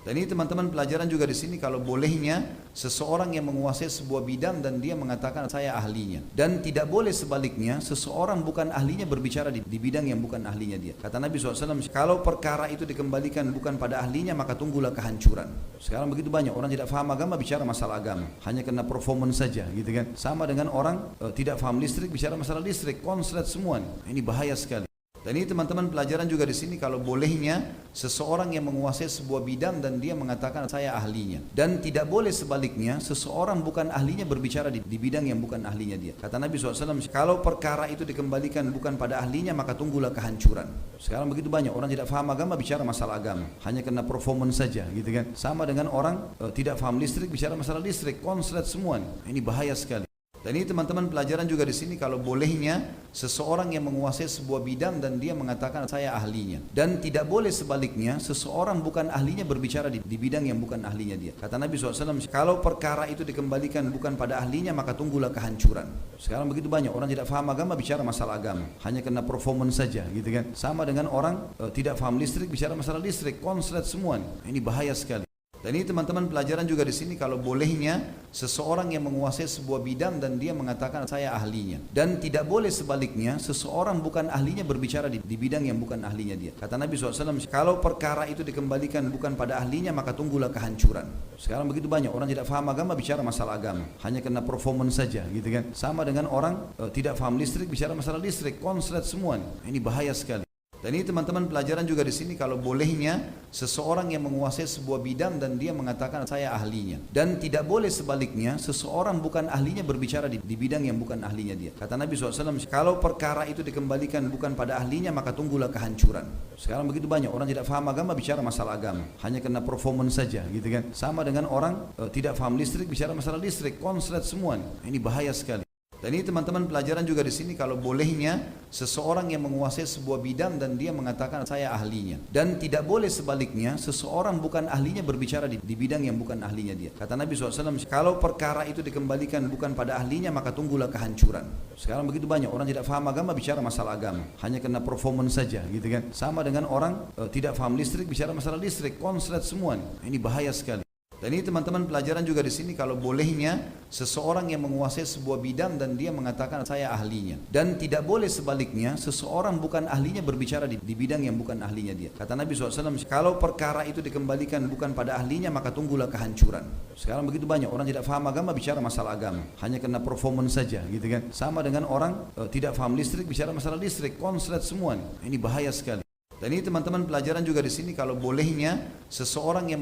Dan ini teman-teman pelajaran juga di sini kalau bolehnya seseorang yang menguasai sebuah bidang dan dia mengatakan saya ahlinya. Dan tidak boleh sebaliknya seseorang bukan ahlinya berbicara di bidang yang bukan ahlinya dia. Kata Nabi SAW, kalau perkara itu dikembalikan bukan pada ahlinya maka tunggulah kehancuran. Sekarang begitu banyak orang tidak paham agama bicara masalah agama, hanya karena performance saja gitu kan. Sama dengan orang tidak paham listrik bicara masalah listrik, konslet semua. Ini bahaya sekali. Dan ini teman-teman pelajaran juga di sini kalau bolehnya seseorang yang menguasai sebuah bidang dan dia mengatakan saya ahlinya. Dan tidak boleh sebaliknya seseorang bukan ahlinya berbicara di bidang yang bukan ahlinya dia. Kata Nabi SAW, kalau perkara itu dikembalikan bukan pada ahlinya maka tunggulah kehancuran. Sekarang begitu banyak orang tidak paham agama bicara masalah agama, hanya karena performance saja gitu kan. Sama dengan orang tidak paham listrik bicara masalah listrik, konslet semua. Ini bahaya sekali. Dan ini teman-teman pelajaran juga di sini kalau bolehnya seseorang yang menguasai sebuah bidang dan dia mengatakan saya ahlinya. Dan tidak boleh sebaliknya seseorang bukan ahlinya berbicara di bidang yang bukan ahlinya dia. Kata Nabi SAW, kalau perkara itu dikembalikan bukan pada ahlinya maka tunggulah kehancuran. Sekarang begitu banyak orang tidak paham agama bicara masalah agama, hanya karena performance saja gitu kan. Sama dengan orang tidak paham listrik bicara masalah listrik, konslet semua. Ini bahaya sekali. Dan ini teman-teman pelajaran juga di sini kalau bolehnya seseorang yang menguasai sebuah bidang dan dia mengatakan saya ahlinya. Dan tidak boleh sebaliknya seseorang bukan ahlinya berbicara di bidang yang bukan ahlinya dia. Kata Nabi SAW, kalau perkara itu dikembalikan bukan pada ahlinya maka tunggulah kehancuran. Sekarang begitu banyak orang tidak paham agama bicara masalah agama, hanya karena performance saja gitu kan. Sama dengan orang tidak paham listrik bicara masalah listrik, konslet semua. Ini bahaya sekali. Dan ini teman-teman pelajaran juga di sini kalau bolehnya seseorang yang menguasai sebuah bidang dan dia mengatakan saya ahlinya. Dan tidak boleh sebaliknya seseorang bukan ahlinya berbicara di bidang yang bukan ahlinya dia. Kata Nabi SAW, kalau perkara itu dikembalikan bukan pada ahlinya maka tunggulah kehancuran. Sekarang begitu banyak orang tidak paham agama bicara masalah agama, hanya karena performance saja gitu kan. Sama dengan orang tidak paham listrik bicara masalah listrik, konslet semua. Ini bahaya sekali. Dan ini teman-teman pelajaran juga di sini kalau bolehnya seseorang yang menguasai sebuah bidang dan dia mengatakan saya ahlinya. Dan tidak boleh sebaliknya seseorang bukan ahlinya berbicara di bidang yang bukan ahlinya dia. Kata Nabi SAW, kalau perkara itu dikembalikan bukan pada ahlinya maka tunggulah kehancuran. Sekarang begitu banyak orang tidak paham agama bicara masalah agama, hanya karena performance saja gitu kan. Sama dengan orang tidak paham listrik bicara masalah listrik, konslet semua. Ini bahaya sekali. Dan ini teman-teman pelajaran juga di sini kalau bolehnya seseorang yang menguasai sebuah bidang dan dia mengatakan saya ahlinya. Dan tidak boleh sebaliknya seseorang bukan ahlinya berbicara di bidang yang bukan ahlinya dia. Kata Nabi SAW, kalau perkara itu dikembalikan bukan pada ahlinya maka tunggulah kehancuran. Sekarang begitu banyak orang tidak paham agama bicara masalah agama, hanya karena performance saja gitu kan. Sama dengan orang tidak paham listrik bicara masalah listrik, konslet semua. Ini bahaya sekali. Dan ini teman-teman pelajaran juga di sini kalau bolehnya seseorang yang